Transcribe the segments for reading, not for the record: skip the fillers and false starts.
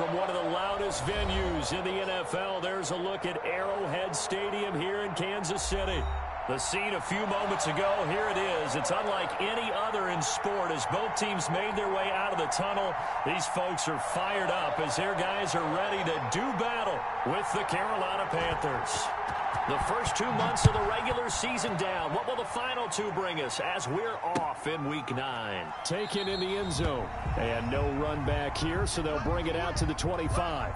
from one of the loudest venues in the NFL. There's a look at Arrowhead Stadium here in Kansas City. The scene a few moments ago, here it is. It's unlike any other in sport as both teams made their way out of the tunnel. These folks are fired up as their guys are ready to do battle with the Carolina Panthers. The first 2 months of the regular season down. What will the final two bring us as we're off in Week 9? Taken in the end zone. And no run back here, so they'll bring it out to the 25.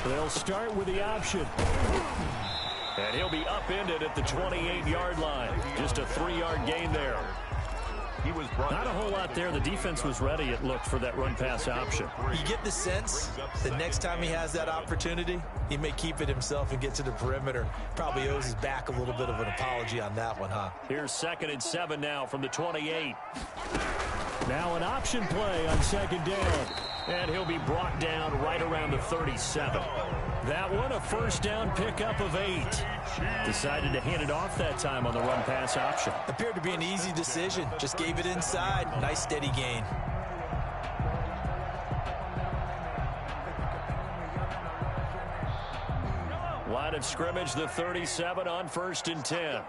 They'll start with the option. And he'll be upended at the 28-yard line. Just a 3-yard gain there. Not a whole lot there. The defense was ready, it looked, for that run-pass option. You get the sense that next time he has that opportunity, he may keep it himself and get to the perimeter. Probably owes his back a little bit of an apology on that one, huh? Here's 2nd and 7 now from the 28. Now an option play on 2nd down. And he'll be brought down right around the 37. That one, a first down pickup of 8. Decided to hand it off that time on the run-pass option. Appeared to be an easy decision. Just gave it inside. Nice steady gain. Line of scrimmage, the 37 on 1st and 10.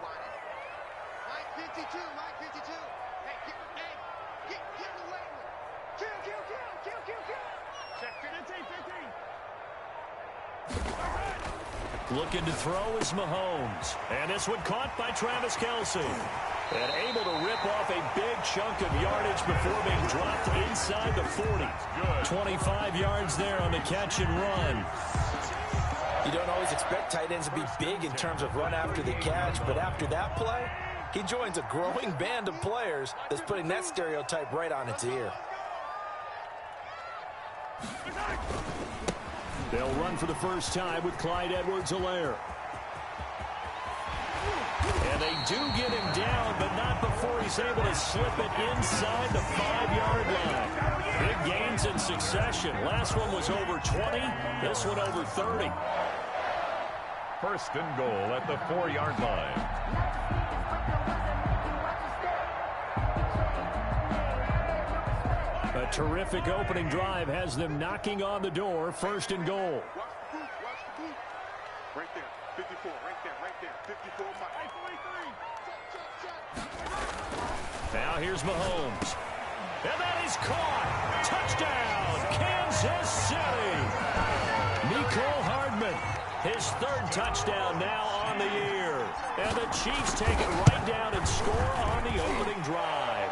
Looking to throw is Mahomes. And this one caught by Travis Kelce. And able to rip off a big chunk of yardage before being dropped inside the 40. 25 yards there on the catch and run. You don't always expect tight ends to be big in terms of run after the catch, but after that play, he joins a growing band of players that's putting that stereotype right on its ear. They'll run for the first time with Clyde Edwards-Helaire. And they do get him down, but not before he's able to slip it inside the 5-yard line. Big gains in succession. Last one was over 20. This one over 30. 1st and goal at the 4-yard line. A terrific opening drive has them knocking on the door. 1st and goal. Right there, 54, right there, 54. Now here's Mahomes. And that is caught. Touchdown, Kansas City. Mecole Hardman, his 3rd touchdown now on the year. And the Chiefs take it right down and score on the opening drive.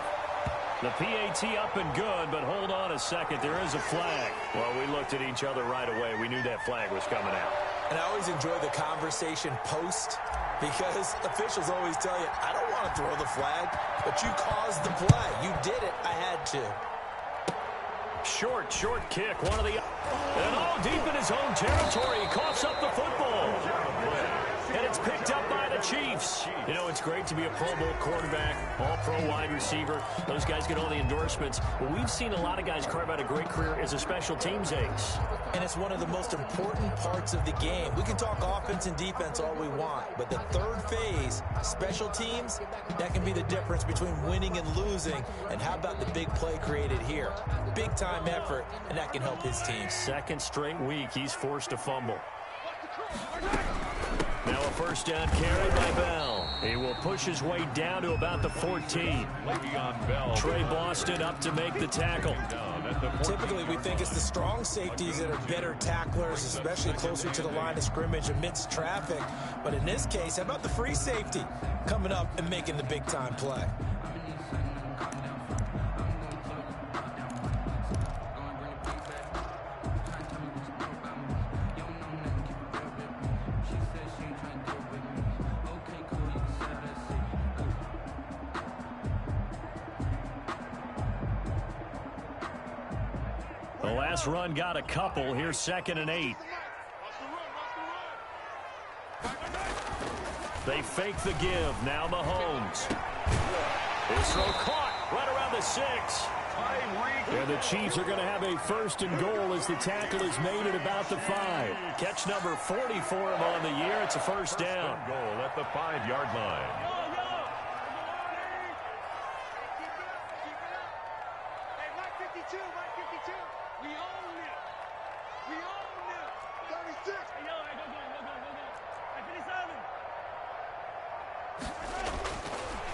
The PAT up and good, but hold on a second. There is a flag. Well, we looked at each other right away. We knew that flag was coming out. And I always enjoy the conversation post because officials always tell you, I don't want to throw the flag, but you caused the play. You did it. I had to. Short kick. One of the... And all deep in his own territory. He coughs up the football. And it's picked up by the Chiefs. You know, it's great to be a Pro Bowl quarterback, all-pro wide receiver. Those guys get all the endorsements. But we've seen a lot of guys carve out a great career as a special teams ace. And it's one of the most important parts of the game. We can talk offense and defense all we want, but the 3rd phase, special teams, that can be the difference between winning and losing. And how about the big play created here? Big-time effort, and that can help his team. 2nd straight week, he's forced to fumble. Now a first down carry by Bell. He will push his way down to about the 14. Trey Boston up to make the tackle. Typically, we think it's the strong safeties that are better tacklers, especially closer to the line of scrimmage amidst traffic. But in this case, how about the free safety coming up and making the big-time play? The last run got a couple. Here's 2nd and 8. They fake the give. Now Mahomes. His throw caught right around the 6. And the Chiefs are going to have a first and goal as the tackle is made at about the 5. Catch number 40 for him on the year. It's a first down. Goal at the 5-yard line.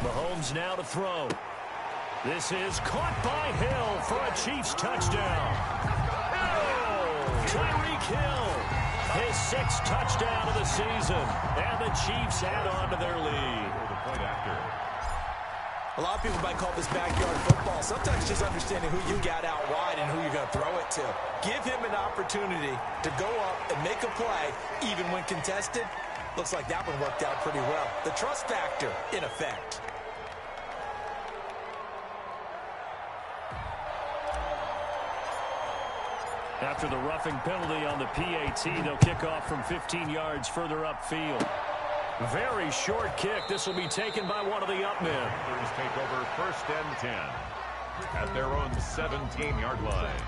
Mahomes now to throw. This is caught by Hill for a Chiefs touchdown. Tyreek Hill, his 6th touchdown of the season. And the Chiefs add on to their lead. A lot of people might call this backyard football. Sometimes just understanding who you got out wide and who you're going to throw it to. Give him an opportunity to go up and make a play, even when contested. Looks like that one worked out pretty well. The trust factor in effect. After the roughing penalty on the PAT, they'll kick off from 15 yards further upfield. Very short kick. This will be taken by one of the up men. Panthers take over 1st and 10 at their own 17-yard line.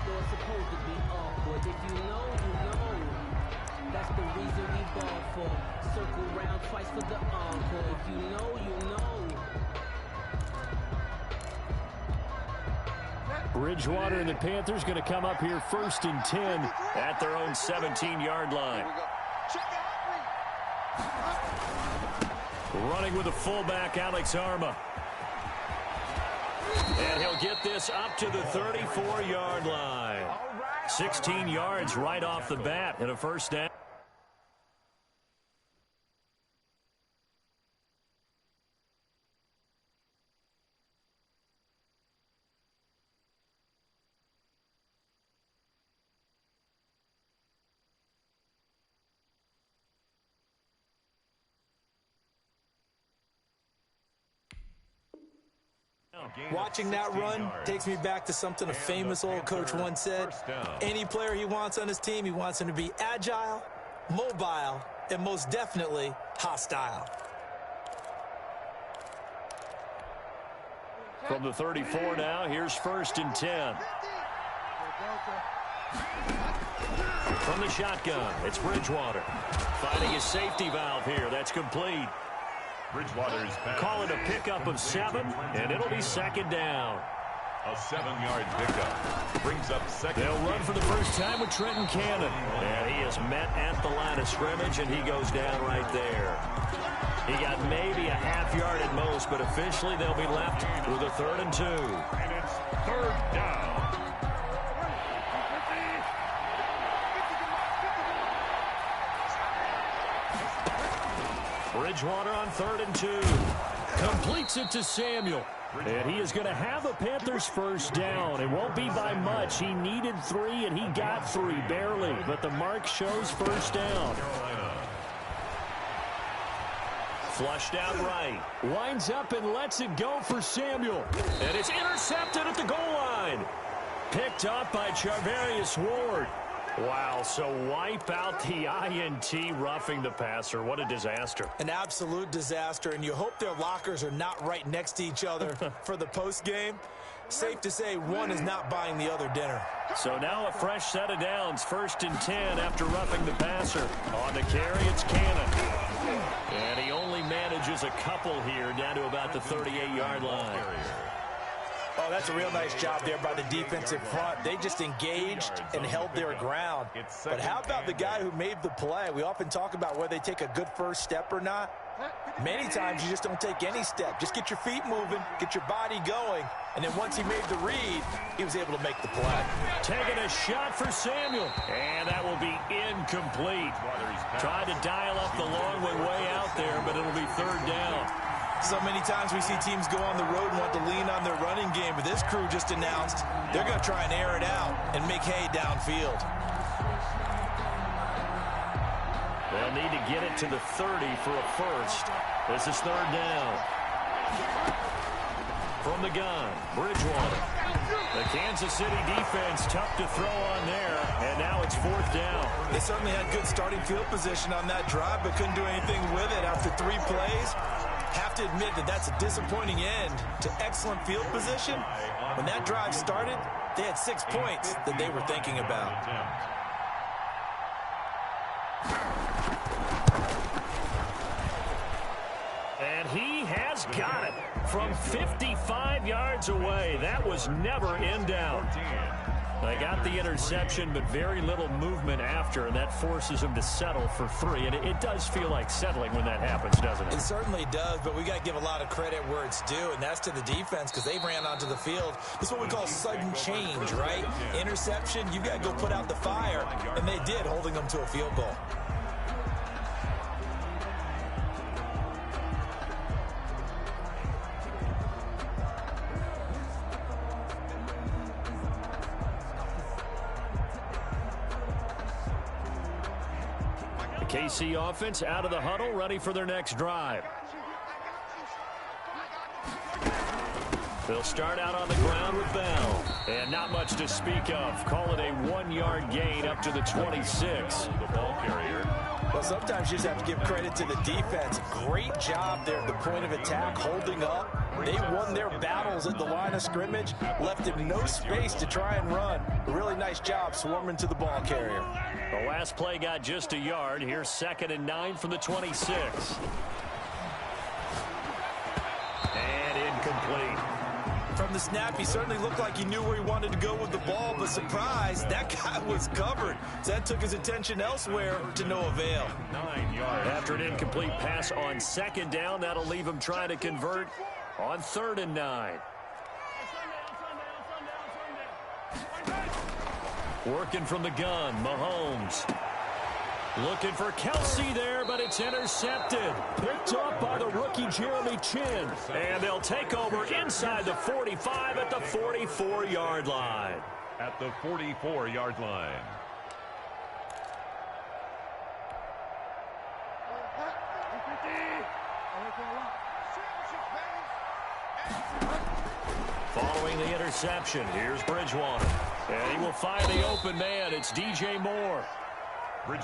That's the reason we ball for. Circle round twice for the encore. If you know, you know. Bridgewater and the Panthers going to come up here 1st and 10 at their own 17-yard line. Running with the fullback, Alex Arma. And he'll get this up to the 34-yard line. 16 yards right off the bat and a first down. Watching that run takes me back to something a famous old coach once said. Any player he wants on his team, he wants him to be agile, mobile, and most definitely hostile. From the 34 now, here's 1st and 10. From the shotgun, it's Bridgewater. Finding his safety valve here. That's complete. Bridgewater's pass. Call it a pickup of 7, and it'll be 2nd down. A 7-yard pickup brings up 2nd. They'll run for the first time with Trenton Cannon. And he is met at the line of scrimmage, and he goes down right there. He got maybe a half yard at most, but officially they'll be left with a 3rd and 2. And it's 3rd down. Bridgewater on 3rd and 2. Completes it to Samuel. And he is going to have a Panthers first down. It won't be by much. He needed 3, and he got 3, barely. But the mark shows first down. Flushed out right. Winds up and lets it go for Samuel. And it's intercepted at the goal line. Picked up by Charvarius Ward. Wow, so wipe out the INT, roughing the passer. What a disaster. An absolute disaster, and you hope their lockers are not right next to each other for the postgame. Safe to say one is not buying the other dinner. So now a fresh set of downs. 1st and 10 after roughing the passer. On the carry, it's Cannon. And he only manages a couple here down to about the 38-yard line. Oh, that's a real nice job there by the defensive front. They just engaged and held their ground. But how about the guy who made the play? We often talk about whether they take a good first step or not. Many times you just don't take any step. Just get your feet moving, get your body going, and then once he made the read, he was able to make the play. Taking a shot for Samuel, and that will be incomplete. Tried to dial up the long one way out there, but it'll be 3rd down. So many times we see teams go on the road and want to lean on their running game, but this crew just announced they're going to try and air it out and make hay downfield. They'll need to get it to the 30 for a first. This is 3rd down. From the gun, Bridgewater. The Kansas City defense tough to throw on there, and now it's 4th down. They certainly had good starting field position on that drive, but couldn't do anything with it after 3 plays. Have to admit that that's a disappointing end to excellent field position. When that drive started, they had 6 points that they were thinking about. And he has got it from 55 yards away. That was never in doubt. They got the interception, but very little movement after, and that forces them to settle for 3. And it does feel like settling when that happens, doesn't it? It certainly does, but we got to give a lot of credit where it's due, and that's to the defense because they ran onto the field. This is what we call sudden change, right? Interception, you got to go put out the fire, and they did, holding them to a field goal. KC offense out of the huddle, ready for their next drive. They'll start out on the ground with Bell. And not much to speak of. Call it a 1-yard gain up to the 26. The ball carrier. Well, sometimes you just have to give credit to the defense. Great job there at the point of attack, holding up. They won their battles at the line of scrimmage, left him no space to try and run. A really nice job swarming to the ball carrier. The last play got just a yard. Here's 2nd and 9 from the 26. And incomplete. From the snap, he certainly looked like he knew where he wanted to go with the ball, but surprise, that guy was covered. So that took his attention elsewhere to no avail. 9 yards. After an incomplete pass on 2nd down, that'll leave him trying to convert on 3rd and 9. Working from the gun, Mahomes. Looking for Kelsey there, but it's intercepted. Picked up by the rookie Jeremy Chin. And they'll take over inside the 45 at the 44-yard line. At the 44-yard line. Following the interception, here's Bridgewater. And he will find the open man. It's DJ Moore.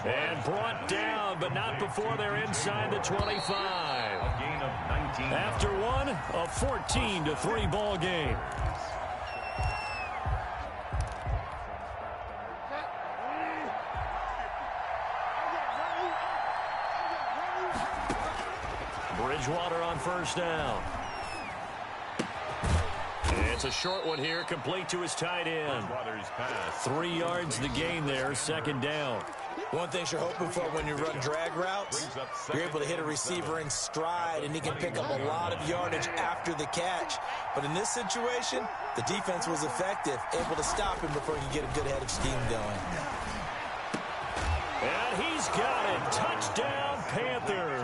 And brought down, but not before they're inside the 25. A gain of 19. After one, a 14-3 ball game. Bridgewater on 1st down. It's a short one here, complete to his tight end. 3 yards the gain there, 2nd down. One thing you're hoping for when you run drag routes, you're able to hit a receiver in stride, and he can pick up a lot of yardage after the catch. But in this situation, the defense was effective, able to stop him before he could get a good head of steam going. And he's got it. Touchdown, Panthers.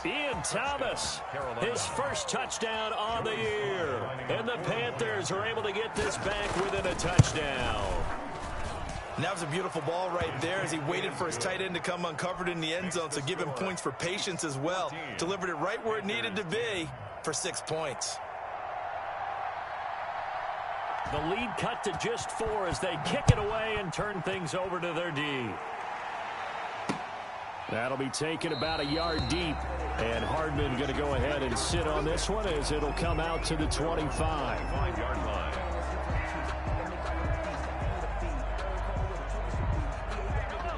Ian Thomas, his first touchdown on the year. And the Panthers are able to get this back within a touchdown. And that was a beautiful ball right there as he waited for his tight end to come uncovered in the end zone, so give him points for patience as well. Delivered it right where it needed to be for 6 points. The lead cut to just 4 as they kick it away and turn things over to their D. That'll be taken about a yard deep. And Hardman going to go ahead and sit on this one as it'll come out to the 25. 5-yard line.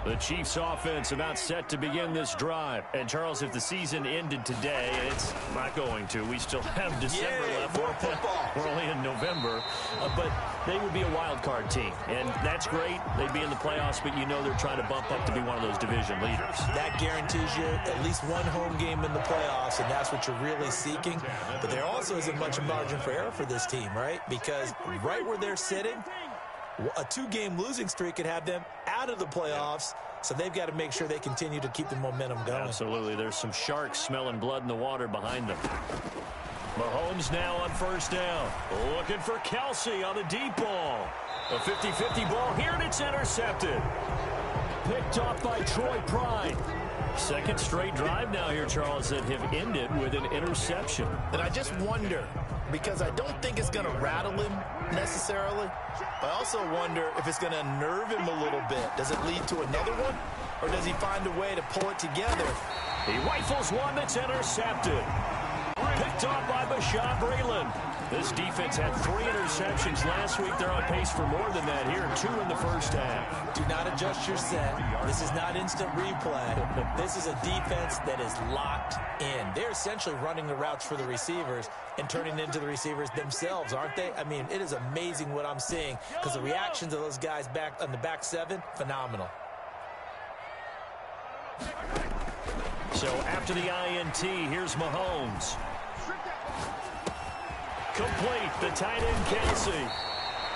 The Chiefs offense about set to begin this drive. And Charles, if the season ended today, it's not going to. We still have December left. More football. We're only in November. But they would be a wild card team. And that's great. They'd be in the playoffs, but you know they're trying to bump up to be one of those division leaders. That guarantees you at least one home game in the playoffs, and that's what you're really seeking. But there also isn't much margin for error for this team, right? Because right where they're sitting, a 2-game losing streak could have them out of the playoffs, so they've got to make sure they continue to keep the momentum going. Absolutely. There's some sharks smelling blood in the water behind them. Mahomes now on 1st down. Looking for Kelsey on the deep ball. A 50-50 ball here, and it's intercepted. Picked off by Troy Pride. Second straight drive now here, Charles, that have ended with an interception. And I just wonder, because I don't think it's going to rattle him necessarily, but I also wonder if it's going to unnerve him a little bit. Does it lead to another one, or does he find a way to pull it together? He rifles one that's intercepted. Picked off by Bashaud Breeland. This defense had 3 interceptions last week. They're on pace for more than that here. 2 in the first half. Do not adjust your set. This is not instant replay. This is a defense that is locked in. They're essentially running the routes for the receivers and turning into the receivers themselves, aren't they? I mean, it is amazing what I'm seeing because the reactions of those guys back on the back 7, phenomenal. So after the INT, here's Mahomes. Complete, the tight end Kelsey.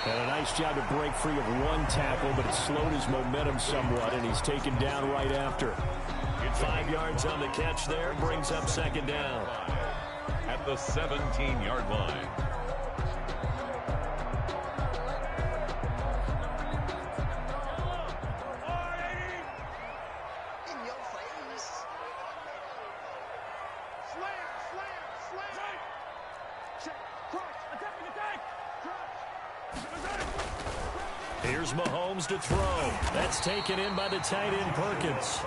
And a nice job to break free of 1 tackle, but it slowed his momentum somewhat, and he's taken down right after. 5 yards on the catch there, brings up second down. At the 17-yard line. Here's Mahomes to throw. That's taken in by the tight end Perkins.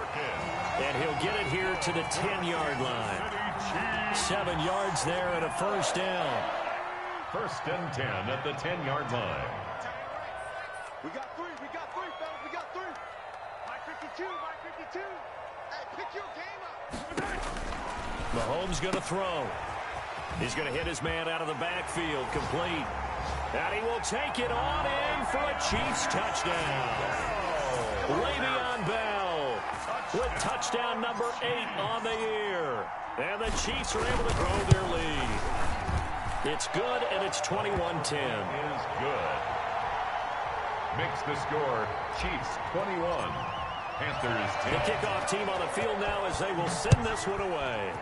And he'll get it here to the 10-yard line. 7 yards there and a first down. First and 10 at the 10-yard line. We got 3, fellas, we got 3. My 52, my 52. Hey, pick your game up. Mahomes going to throw. He's going to hit his man out of the backfield, complete. And he will take it on in for a Chiefs touchdown. Le'Veon Bell with touchdown number 8 on the year. And the Chiefs are able to grow their lead. It's good, and it's 21-10. Is good. Makes the score Chiefs 21. Panthers 10. The kickoff team on the field now as they will send this one away.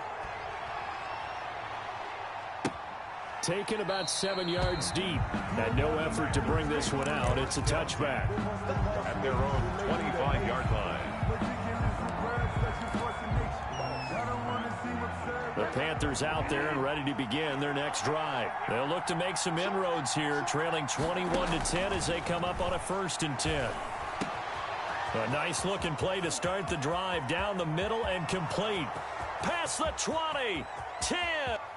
Taken about 7 yards deep. And no effort to bring this one out. It's a touchback. At their own 25-yard line. The Panthers out there and ready to begin their next drive. They'll look to make some inroads here, trailing 21-10 as they come up on a 1st and 10. A nice looking play to start the drive down the middle and complete. Past the 20, 10,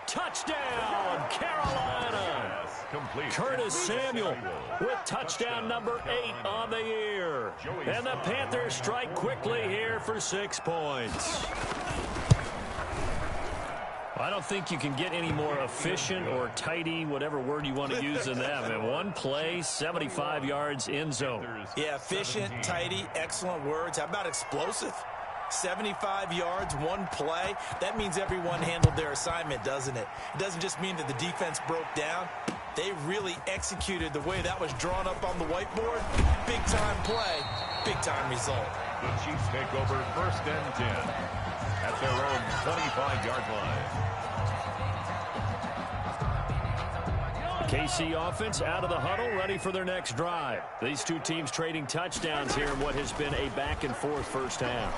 touchdown, Carolina. Complete. Curtis Samuel with touchdown number 8 on the year. And the Panthers strike quickly here for 6 points. I don't think you can get any more efficient or tidy, whatever word you want to use than that. Man, 1 play, 75 yards, end zone. Yeah, efficient, tidy, excellent words. How about explosive? 75 yards, 1 play. That means everyone handled their assignment, doesn't it? It doesn't just mean that the defense broke down. They really executed the way that was drawn up on the whiteboard. Big-time play, big-time result. The Chiefs take over 1st and 10 at their own 25-yard line. KC offense out of the huddle, ready for their next drive. These 2 teams trading touchdowns here in what has been a back-and-forth first half.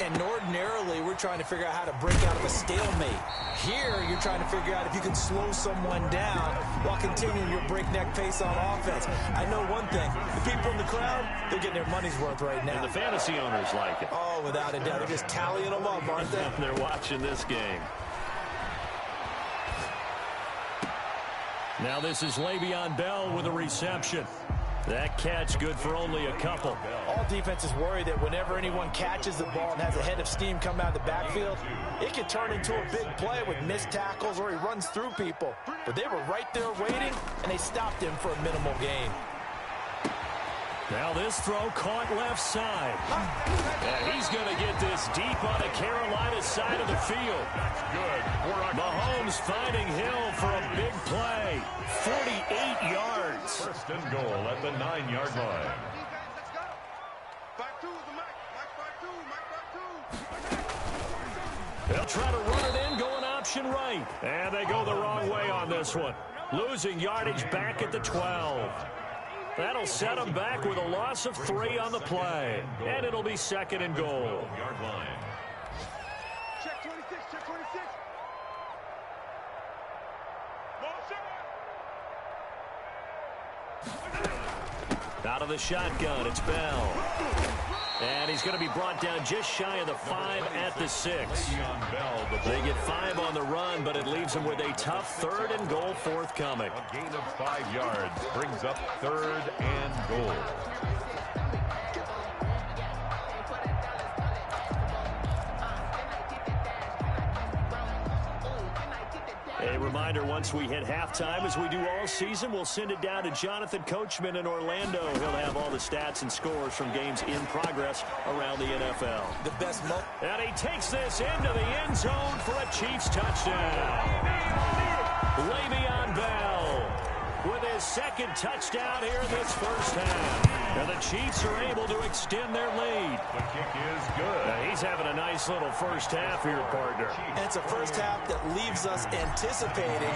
And ordinarily, we're trying to figure out how to break out of a stalemate. Here, you're trying to figure out if you can slow someone down while continuing your breakneck pace on offense. I know one thing. The people in the crowd, they're getting their money's worth right now. And the fantasy owners like it. Oh, without a doubt. They're just tallying them up, aren't they? They're watching this game. Now this is Le'Veon Bell with a reception. That catch good for only a couple. All defenses worry that whenever anyone catches the ball and has a head of steam come out of the backfield, it can turn into a big play with missed tackles or he runs through people. But they were right there waiting, and they stopped him for a minimal gain. Now this throw caught left side. And he's going to get this deep on the Carolina side of the field. Good. Mahomes finding Hill for a big play. 48 yards. 1st and goal at the 9-yard line. Back 2 is the Mike. Back 2. They'll try to run it in, going option right. And they go the wrong way on this one. Losing yardage back at the 12. That'll set them back with a loss of 3 on the play. And it'll be 2nd and goal. Yard line. Check 26. Out of the shotgun, it's Bell. And he's going to be brought down just shy of the 5 at the 6. They get 5 on the run, but it leaves them with a tough 3rd and goal forthcoming. A gain of 5 yards brings up 3rd and goal. A reminder, once we hit halftime, as we do all season, we'll send it down to Jonathan Coachman in Orlando. He'll have all the stats and scores from games in progress around the NFL. The best and he takes this into the end zone for a Chiefs touchdown. Le'Veon Bell with his 2nd touchdown here in this first half. And the Chiefs are able to extend their lead. The kick is good. He's having a nice little first half here, partner. And it's a first half that leaves us anticipating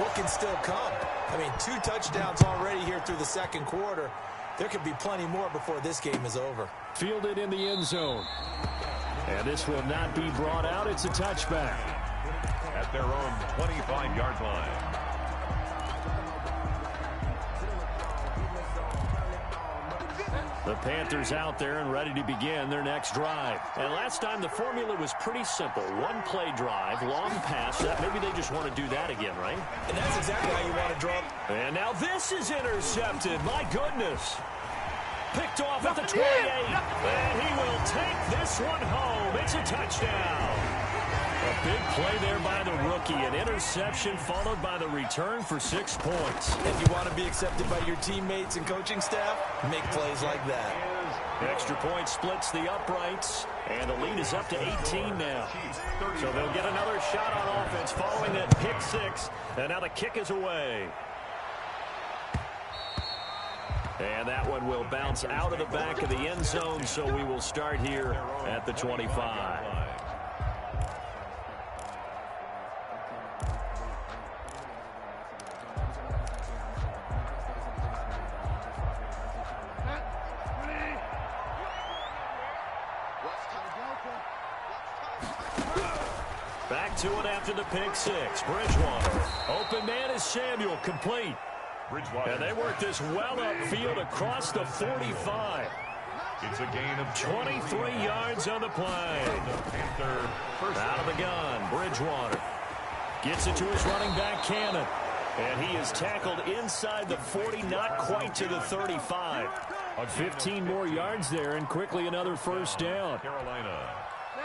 what can still come. I mean, 2 touchdowns already here through the 2nd quarter. There could be plenty more before this game is over. Fielded in the end zone. And this will not be brought out. It's a touchback. At their own 25-yard line. The Panthers out there and ready to begin their next drive. And last time the formula was pretty simple. 1-play drive, long pass. Maybe they just want to do that again, right? And that's exactly how you want to draw. And now this is intercepted. My goodness. Picked off at the 28. And he will take this one home. It's a touchdown. A big play there by the rookie. An interception followed by the return for 6 points. If you want to be accepted by your teammates and coaching staff, make plays like that. Extra point splits the uprights, and the lead is up to 18 now. So they'll get another shot on offense following that pick 6, and now the kick is away. And that one will bounce out of the back of the end zone, so we will start here at the 25. Back to it after the pick 6. Bridgewater. Open man is Samuel. Complete. Bridgewater. And they work this well upfield across the 45. It's a gain of 23 yards on the play. Out of the gun. Bridgewater. Gets it to his running back, Cannon. And he is tackled inside the 40, not quite to the 35. 15 more yards there, and quickly another first down. Carolina.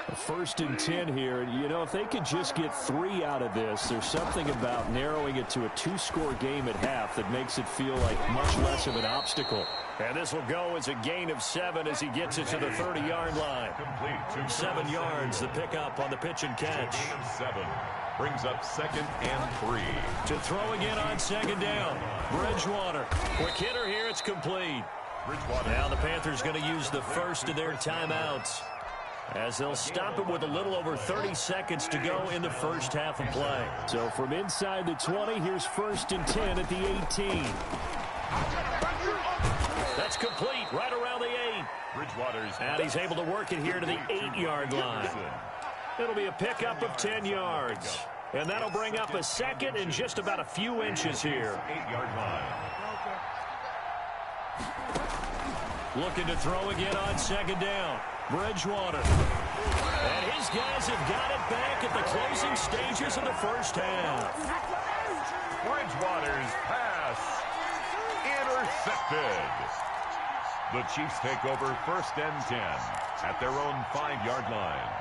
1st and 10 here. You know, if they could just get 3 out of this, there's something about narrowing it to a 2-score game at half that makes it feel like much less of an obstacle. And this will go as a gain of 7 as he gets it to the 30-yard line. Complete. 7 yards, the pickup on the pitch and catch. Gain of 7. Brings up 2nd and 3. To throw again on 2nd down. Bridgewater. Quick hitter here. It's complete. Bridgewater. Now the Panthers going to use the first of their timeouts, as they'll stop it with a little over 30 seconds to go in the first half of play. So from inside the 20, here's 1st and 10 at the 18. That's complete right around the 8. Bridgewater's. And he's able to work it here to the 8-yard line. It'll be a pickup of 10 yards. And that'll bring up a 2nd and just about a few inches here. 8-yard line. Looking to throw again on 2nd down. Bridgewater. And his guys have got it back at the closing stages of the first half. Bridgewater's pass intercepted. The Chiefs take over 1st and 10 at their own 5-yard line.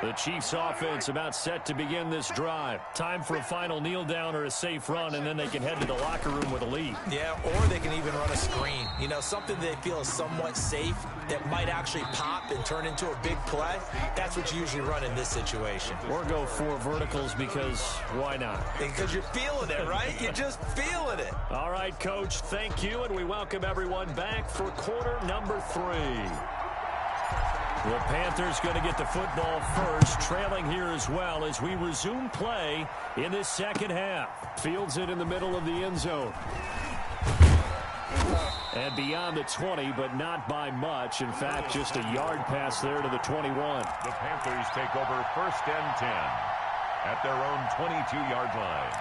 The Chiefs offense about set to begin this drive. Time for a final kneel down or a safe run, and then they can head to the locker room with a lead. Yeah, or they can even run a screen. You know, something they feel is somewhat safe that might actually pop and turn into a big play. That's what you usually run in this situation. Or go 4 verticals, because why not? Because you're feeling it, right? You're just feeling it. All right, Coach, thank you, and we welcome everyone back for quarter number 3. The Panthers going to get the football first, trailing here as well as we resume play in this second half. Fields it in the middle of the end zone. And beyond the 20, but not by much. In fact, just a yard pass there to the 21. The Panthers take over 1st and 10 at their own 22-yard line.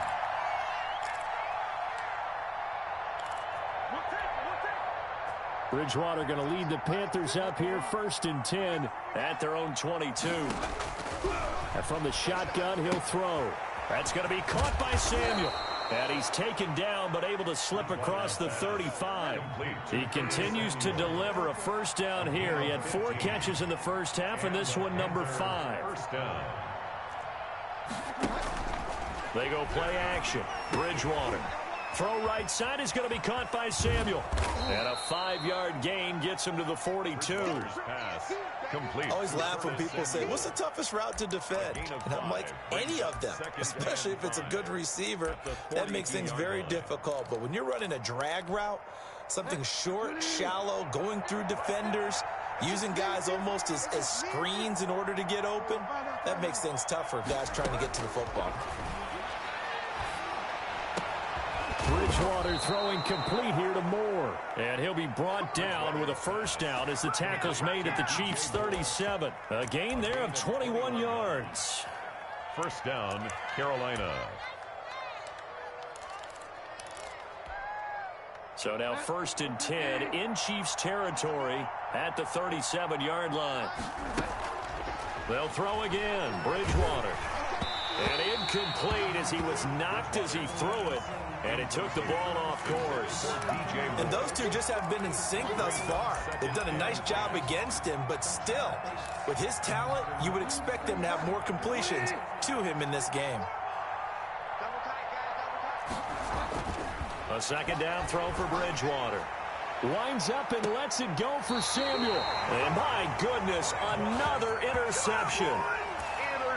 Bridgewater going to lead the Panthers up here 1st and 10 at their own 22. And from the shotgun, he'll throw. That's going to be caught by Samuel. And he's taken down but able to slip across the 35. He continues to deliver a 1st down here. He had 4 catches in the 1st half, and this one number 5. 1st down. They go play action. Bridgewater. Throw right side is going to be caught by Samuel. And a 5-yard gain gets him to the 42. Pass complete. I always laugh when people say, what's the toughest route to defend? And I'm like, any of them, especially if it's a good receiver. That makes things very difficult. But when you're running a drag route, something short, shallow, going through defenders, using guys almost as screens in order to get open, that makes things tough for guys trying to get to the football. Bridgewater throwing complete here to Moore. And he'll be brought down with a 1st down as the tackle's made at the Chiefs' 37. A gain there of 21 yards. 1st down, Carolina. So now 1st and 10 in Chiefs territory at the 37-yard line. They'll throw again. Bridgewater. And incomplete as he was knocked as he threw it. And it took the ball off course. And those two just have been in sync thus far. They've done a nice job against him, but still, with his talent, you would expect them to have more completions to him in this game. A 2nd down throw for Bridgewater. Winds up and lets it go for Samuel. And my goodness, another interception.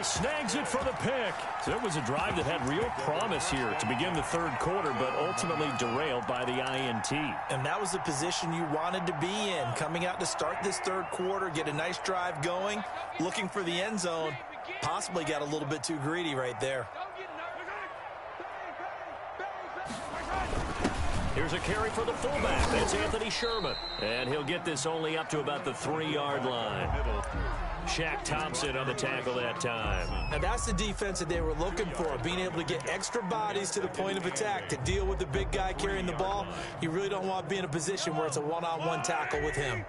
Snags it for the pick. So it was a drive that had real promise here to begin the 3rd quarter, but ultimately derailed by the INT. And that was the position you wanted to be in, coming out to start this 3rd quarter, get a nice drive going, looking for the end zone. Possibly got a little bit too greedy right there. Here's a carry for the fullback. That's Anthony Sherman. And he'll get this only up to about the 3-yard line. Shaq Thompson on the tackle that time. And that's the defense that they were looking for, being able to get extra bodies to the point of attack to deal with the big guy carrying the ball. You really don't want to be in a position where it's a one-on-one tackle with him.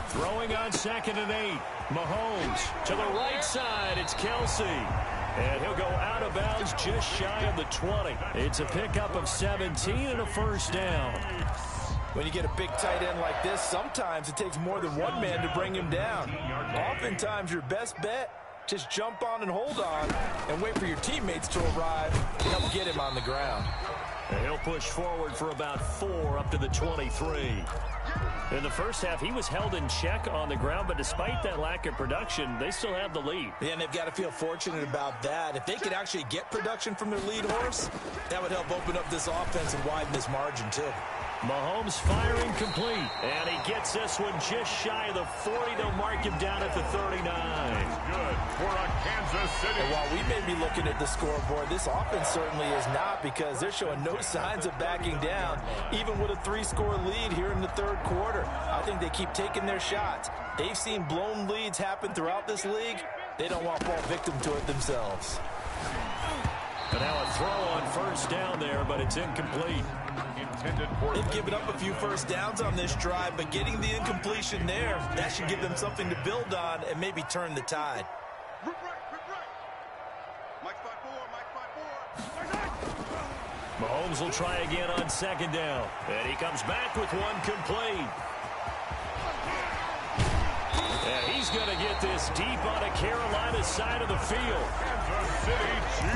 Throwing on 2nd and 8. Mahomes to the right side. It's Kelsey. And he'll go out of bounds just shy of the 20. It's a pickup of 17 and a 1st down. When you get a big tight end like this, sometimes it takes more than one man to bring him down. Oftentimes, your best bet, just jump on and hold on and wait for your teammates to arrive to help get him on the ground. And he'll push forward for about 4 up to the 23. In the 1st half, he was held in check on the ground, but despite that lack of production, they still have the lead. Yeah, and they've got to feel fortunate about that. If they could actually get production from their lead horse, that would help open up this offense and widen this margin, too. Mahomes firing complete, and he gets this one just shy of the 40. They'll mark him down at the 39. Good for a Kansas City. And while we may be looking at the scoreboard, this offense certainly is not, because they're showing no signs of backing down, even with a 3-score lead here in the 3rd quarter. I think they keep taking their shots. They've seen blown leads happen throughout this league. They don't want to fall victim to it themselves. And now a throw on 1st down there, but it's incomplete. They've given up a few 1st downs on this drive, but getting the incompletion there, that should give them something to build on and maybe turn the tide. Mahomes will try again on 2nd down. And he comes back with one complete. And he's going to get this deep on a Carolina side of the field.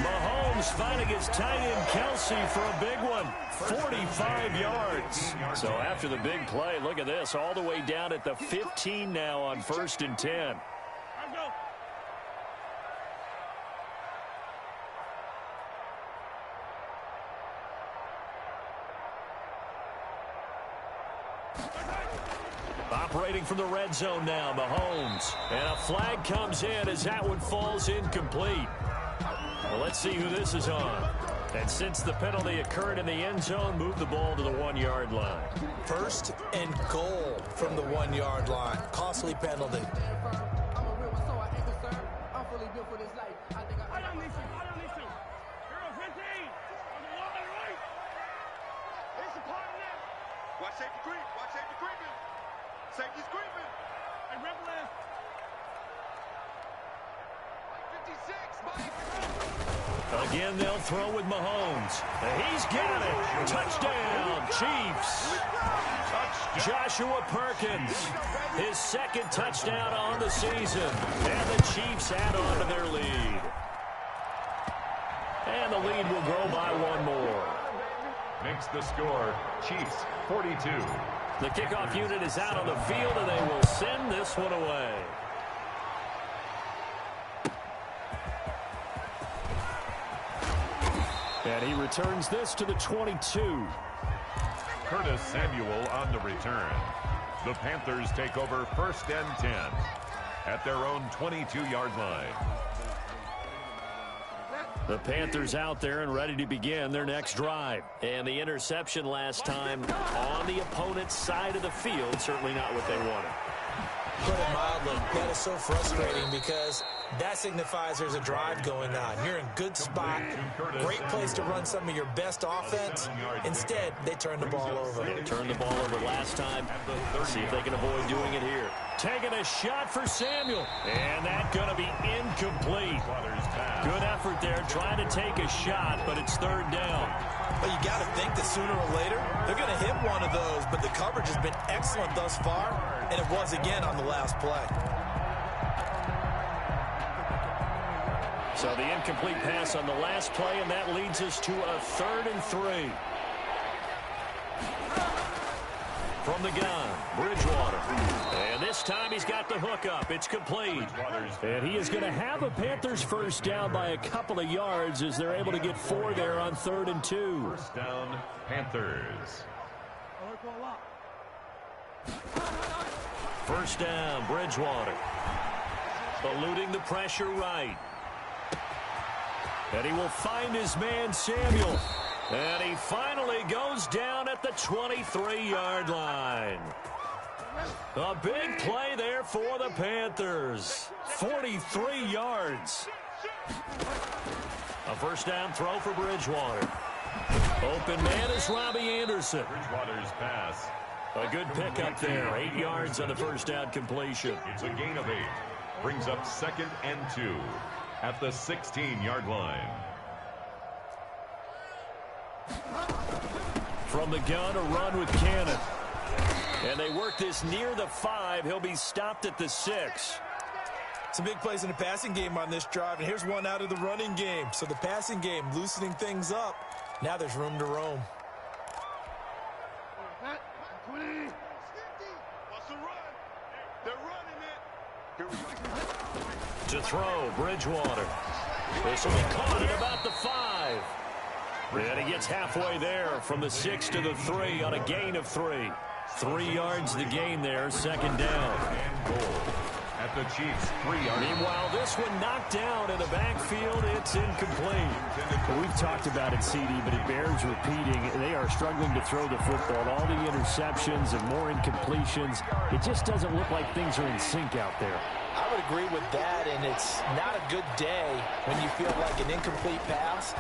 Mahomes finding his tight end Kelsey for a big one. 45 yards. So after the big play, look at this. All the way down at the 15 now on 1st and 10. Operating from the red zone now, Mahomes. And a flag comes in as that one falls incomplete. Well, let's see who this is on. And since the penalty occurred in the end zone, move the ball to the 1-yard line. First and goal from the 1-yard line. Costly penalty. Watch safety creep. Watch safety creeping. Safety's creeping. And red left. 56. Again, they'll throw with Mahomes. He's got it. Touchdown, Chiefs. Joshua Perkins, his second touchdown on the season. And the Chiefs add on to their lead. And the lead will grow by one more. Makes the score Chiefs 42. The kickoff unit is out on the field, and they will send this one away. And he returns this to the 22. Curtis Samuel on the return. The Panthers take over first and 10 at their own 22-yard line. The Panthers out there and ready to begin their next drive. And the interception last time on the opponent's side of the field, certainly not what they wanted. Put it mildly, that is so frustrating because that signifies there's a drive going on. You're in good spot, great place to run some of your best offense. Instead, they turn the ball over. They turned the ball over last time. Let's see if they can avoid doing it here. Taking a shot for Samuel. And that's going to be incomplete. Good effort there, trying to take a shot, but it's third down. Well, you got to think that sooner or later, they're going to hit one of those, but the coverage has been excellent thus far, and it was again on the last play. So the incomplete pass on the last play, and that leads us to a 3rd and 3. From the gun, Bridgewater. And this time he's got the hookup. It's complete. And he is going to have a Panthers first down by a couple of yards as they're able to get 4 there on 3rd and 2. First down, Panthers. First down, Bridgewater. Eluding the pressure right. And he will find his man, Samuel. And he finally goes down at the 23-yard line. A big play there for the Panthers. 43 yards. A first down throw for Bridgewater. Open man is Robbie Anderson. Bridgewater's pass. A good pickup there. 8 yards on the first down completion. It's a gain of 8. Brings up 2nd and 2 at the 16-yard line. From the gun, a run with Cannon. And they work this near the 5. He'll be stopped at the 6. Some big plays in the passing game on this drive, and here's one out of the running game. So the passing game loosening things up. Now there's room to roam. To throw, Bridgewater. This will be caught at about the 5. And he gets halfway there from the 6 to the 3 on a gain of 3. 3 yards the gain there, second down. And goal at the Chiefs' 3-yard. Meanwhile, this one knocked down in the backfield. It's incomplete. We've talked about it, CD, but it bears repeating. They are struggling to throw the football. All the interceptions and more incompletions. It just doesn't look like things are in sync out there. I would agree with that, and it's not a good day when you feel like an incomplete pass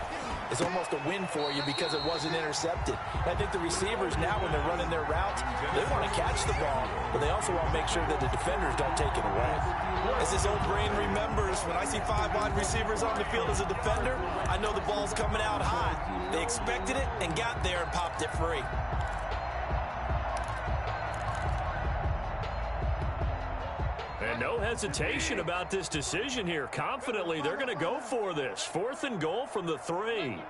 is almost a win for you because it wasn't intercepted. And I think the receivers now, when they're running their routes, they want to catch the ball, but they also want to make sure that the defenders don't take it away. As this old brain remembers, when I see 5 wide receivers on the field as a defender, I know the ball's coming out hot. They expected it and got there and popped it free. And no hesitation about this decision here. Confidently, they're going to go for this. 4th and goal from the 3.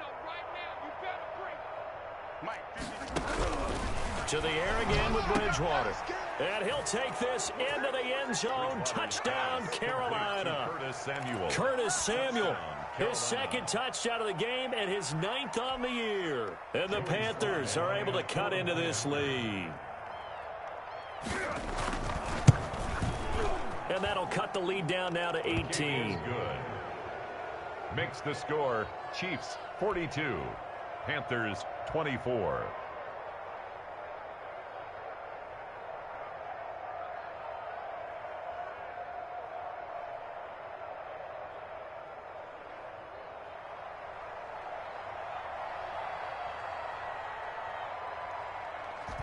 To the air again with Bridgewater. And he'll take this into the end zone. Touchdown, Carolina. Curtis Samuel. His second touchdown of the game and his 9th on the year. And the Panthers are able to cut into this lead. And that'll cut the lead down now to 18. Good. Makes the score Chiefs 42, Panthers 24.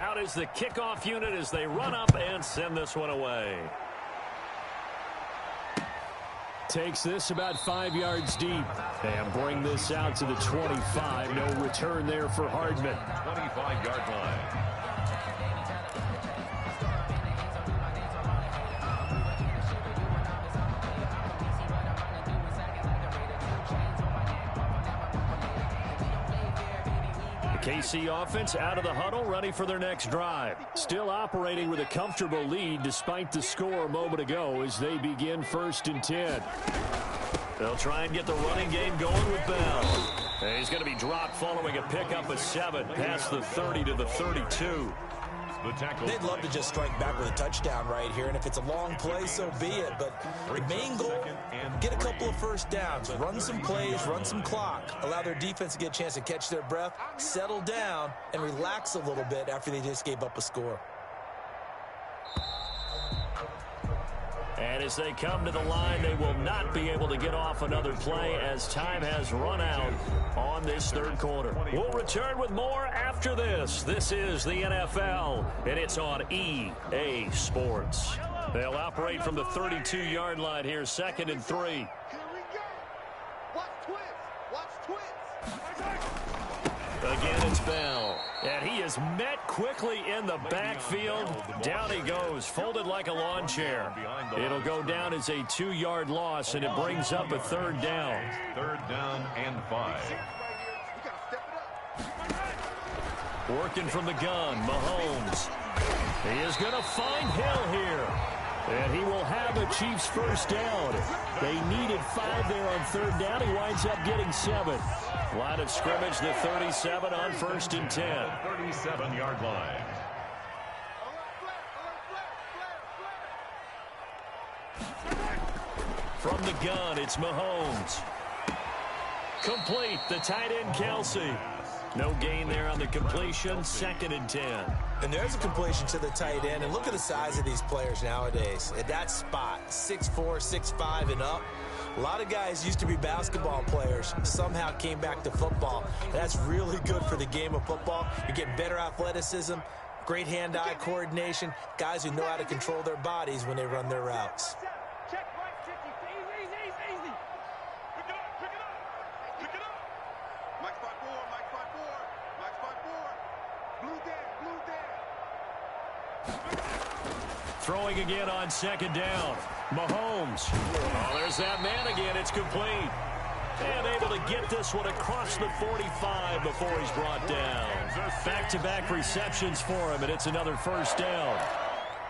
Out is the kickoff unit as they run up and send this one away. Takes this about 5 yards deep and bring this out to the 25. No return there for Hardman. 25-yard line. KC offense out of the huddle, ready for their next drive. Still operating with a comfortable lead despite the score a moment ago as they begin 1st and 10. They'll try and get the running game going with Bell. And he's going to be dropped following a pickup of 7 past the 30 to the 32. They'd love to just strike back with a touchdown right here, and if it's a long play, so be it. But the main goal, get a couple of first downs, run some plays, run some clock, allow their defense to get a chance to catch their breath, settle down, and relax a little bit after they just gave up a score. And as they come to the line, they will not be able to get off another play as time has run out on this 3rd quarter. We'll return with more after this. This is the NFL, and it's on EA Sports. They'll operate from the 32-yard line here, 2nd and 3. Here we go. Watch twins. Watch twins. Again, it's Bell. And he is met quickly in the backfield. Down he goes, folded like a lawn chair. It'll go down as a 2-yard loss, and it brings up a 3rd down. 3rd down and 5. Working from the gun, Mahomes. He is going to find Hill here. And he will have a Chiefs 1st down. They needed 5 there on 3rd down. He winds up getting 7. Line of scrimmage, the 37 on 1st and 10. 37-yard line. From the gun, it's Mahomes. Complete, the tight end, Kelsey. No gain there on the completion, 2nd and 10. And there's a completion to the tight end. And look at the size of these players nowadays. At that spot, 6'4", 6'5", and up. A lot of guys used to be basketball players, somehow came back to football. That's really good for the game of football. You're getting better athleticism, great hand-eye coordination, guys who know how to control their bodies when they run their routes. Check, Mike, easy. Pick it up. Pick it up. Mike spot 4, Mike spot 4. Mike spot 4. Blue dead. Throwing again on 2nd down. Mahomes. Oh, there's that man again. It's complete. And able to get this one across the 45 before he's brought down. Back-to-back receptions for him, and it's another 1st down.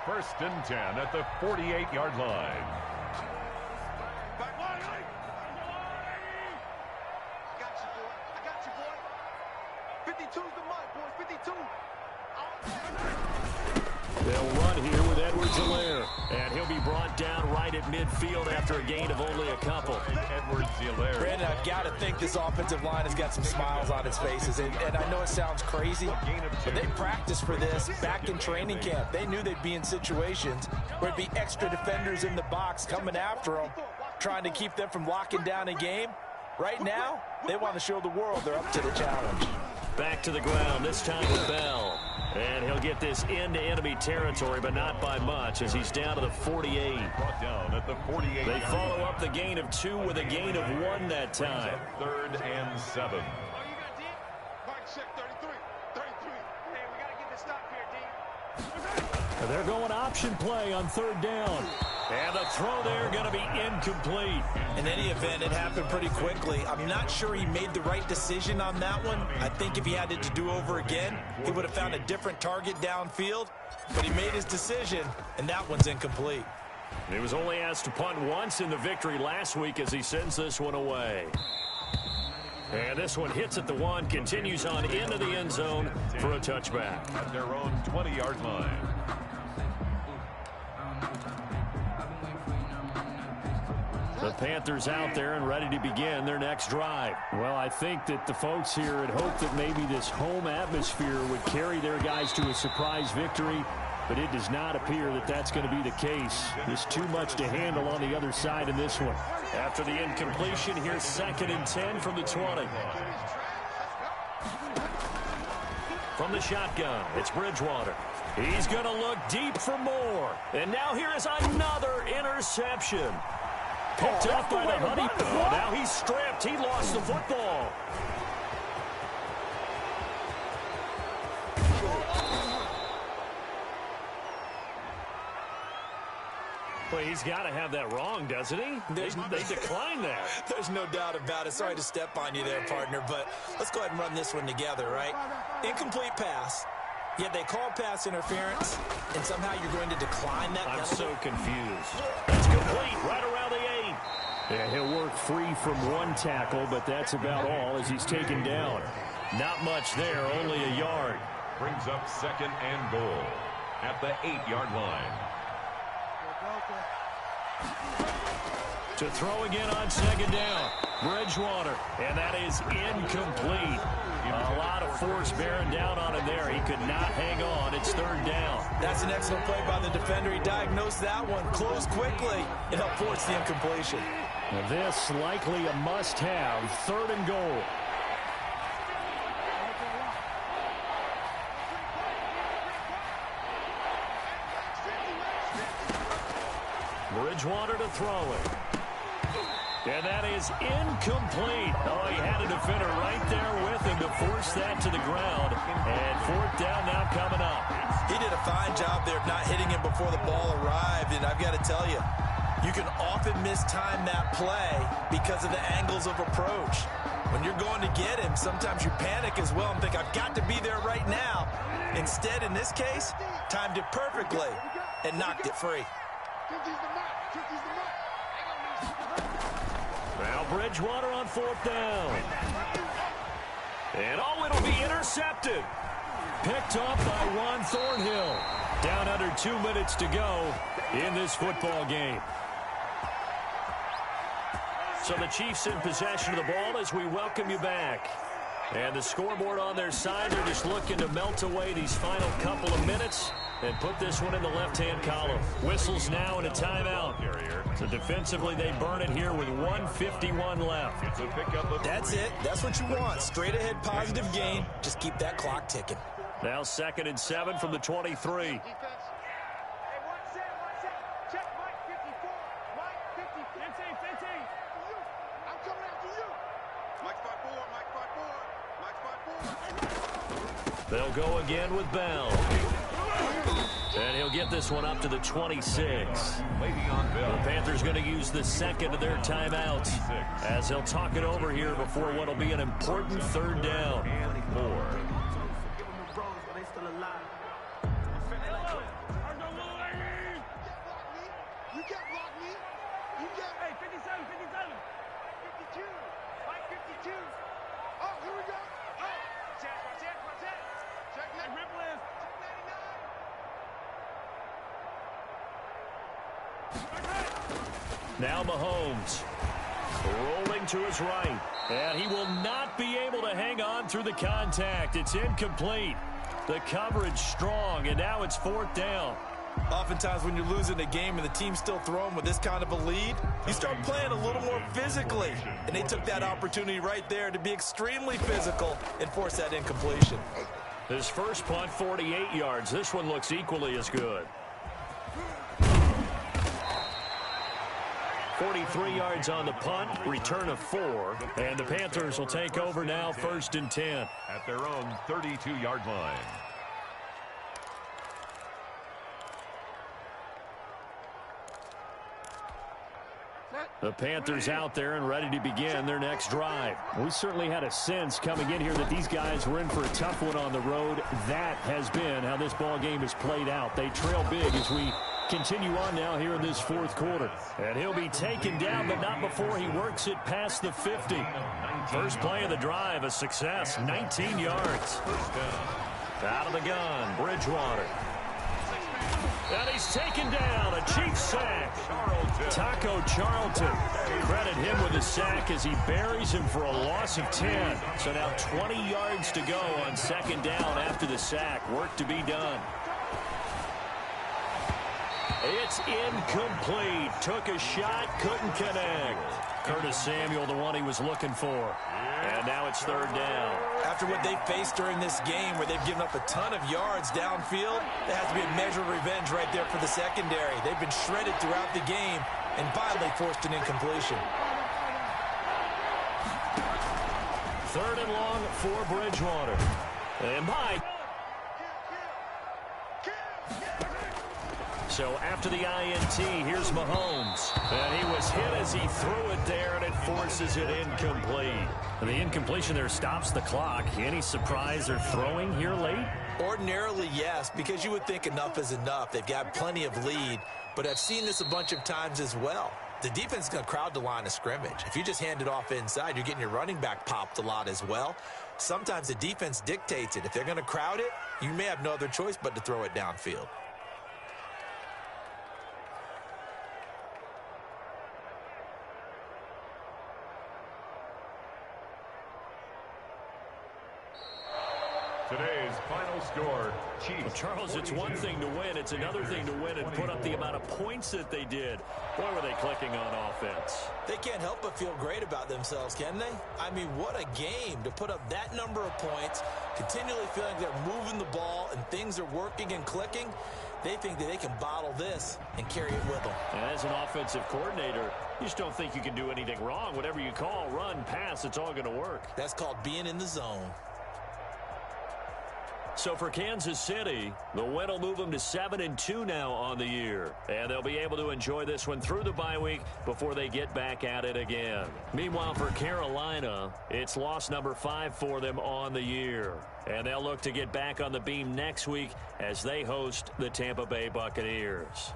1st and 10 at the 48-yard line. I got you, boy. 52's the mark, boys. 52. They'll run here with Edwards-Helaire. And he'll be brought down right at midfield after a gain of only a couple. Edwards-Helaire. Brandon, I've got to think this offensive line has got some smiles on its faces. And I know it sounds crazy, but they practiced for this back in training camp. They knew they'd be in situations where it'd be extra defenders in the box coming after them, trying to keep them from locking down a game. Right now, they want to show the world they're up to the challenge. Back to the ground, this time with Bell. And he'll get this into enemy territory, but not by much, as he's down to the 48. Brought down at the 48. They follow up the gain of 2 with a gain of 1 that time. 3rd and 7. Oh, you got D? Mike, check 33. 33. Hey, we got to get this stop here, D. They're going option play on 3rd down. And the throw there going to be incomplete. In any event, it happened pretty quickly. I'm not sure he made the right decision on that one. I think if he had it to do over again, he would have found a different target downfield. But he made his decision, and that one's incomplete. He was only asked to punt once in the victory last week as he sends this one away. And this one hits at the 1, continues on into the end zone for a touchback. At their own 20-yard line. The Panthers out there and ready to begin their next drive. Well, I think that the folks here had hoped that maybe this home atmosphere would carry their guys to a surprise victory, but it does not appear that that's going to be the case. There's too much to handle on the other side in this one. After the incompletion, here's 2nd and 10 from the 20. From the shotgun, it's Bridgewater. He's going to look deep for more. And now here is another interception. Picked up by the Honey. Oh, now he's stripped. He lost the football. Well, he's got to have that wrong, doesn't he? They declined that. There's no doubt about it. Sorry to step on you there, partner, but let's go ahead and run this one together, right? Incomplete pass. Yet they call pass interference, and somehow you're going to decline that penalty? I'm so confused. That's complete right around the 8. Yeah, he'll work free from one tackle, but that's about all as he's taken down. Not much there, only a yard. Brings up 2nd and goal at the 8-yard line. To throw again on 2nd down. Bridgewater, and that is incomplete. A lot of force bearing down on him there. He could not hang on. It's 3rd down. That's an excellent play by the defender. He diagnosed that one, closed quickly, and helped force the incompletion. Now this likely a must-have. 3rd and goal. Bridgewater to throw it. And that is incomplete. Oh, he had a defender right there with him to force that to the ground. And 4th down now coming up. He did a fine job there of not hitting him before the ball arrived. And I've got to tell you, you can often mistime that play because of the angles of approach. When you're going to get him, sometimes you panic as well and think, I've got to be there right now. Instead, in this case, timed it perfectly and knocked it free. Now Bridgewater on 4th down. And oh, it'll be intercepted. Picked off by Juan Thornhill. Down under 2 minutes to go in this football game. So the Chiefs in possession of the ball as we welcome you back. And the scoreboard on their side, they're just looking to melt away these final couple of minutes and put this one in the left-hand column. Whistles now and a timeout. So defensively, they burn it here with 1:51 left. That's it. That's what you want. Straight ahead positive gain. Just keep that clock ticking. Now 2nd and 7 from the 23. They'll go again with Bell. And he'll get this one up to the 26. The Panthers going to use the 2nd of their timeouts as they'll talk it over here before what will be an important 3rd down. Now Mahomes rolling to his right, and he will not be able to hang on through the contact. It's incomplete. The coverage strong, and now it's 4th down. Oftentimes when you're losing a game and the team's still throwing with this kind of a lead, you start playing a little more physically. And they took that opportunity right there to be extremely physical and force that incompletion. His first punt, 48 yards. This one looks equally as good. 43 yards on the punt, return of 4, and the Panthers will take over now 1st and 10. At their own 32-yard line. The Panthers out there and ready to begin their next drive. We certainly had a sense coming in here that these guys were in for a tough one on the road. That has been how this ball game has played out. They trail big as we continue on now here in this 4th quarter. And he'll be taken down, but not before he works it past the 50. First play of the drive, a success, 19 yards. Out of the gun, Bridgewater. And he's taken down. A Chiefs sack. Taco Charlton. Credit him with a sack as he buries him for a loss of 10. So now 20 yards to go on second down after the sack. Work to be done. It's incomplete. Took a shot, couldn't connect. Curtis Samuel, the one he was looking for. And now it's third down. After what they faced during this game where they've given up a ton of yards downfield, there has to be a measure of revenge right there for the secondary. They've been shredded throughout the game and finally forced an incompletion. Third and long for Bridgewater. And Mike. So after the INT, here's Mahomes. And he was hit as he threw it there, and it forces it incomplete. And the incompletion there stops the clock. Any surprise they're throwing here late? Ordinarily, yes, because you would think enough is enough. They've got plenty of lead, but I've seen this a bunch of times as well. The defense is going to crowd the line of scrimmage. If you just hand it off inside, you're getting your running back popped a lot as well. Sometimes the defense dictates it. If they're going to crowd it, you may have no other choice but to throw it downfield. Today's final score, Chiefs. Well, Charles, it's one thing to win. It's another thing to win and put up the amount of points that they did. Boy, were they clicking on offense. They can't help but feel great about themselves, can they? I mean, what a game to put up that number of points, continually feeling they're moving the ball and things are working and clicking. They think that they can bottle this and carry it with them. And as an offensive coordinator, you just don't think you can do anything wrong. Whatever you call, run, pass, it's all going to work. That's called being in the zone. So for Kansas City, the win will move them to 7-2 now on the year. And they'll be able to enjoy this one through the bye week before they get back at it again. Meanwhile, for Carolina, it's loss number 5 for them on the year. And they'll look to get back on the beam next week as they host the Tampa Bay Buccaneers.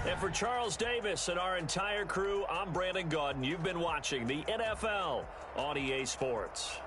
And for Charles Davis and our entire crew, I'm Brandon Gaudin. You've been watching the NFL on EA Sports.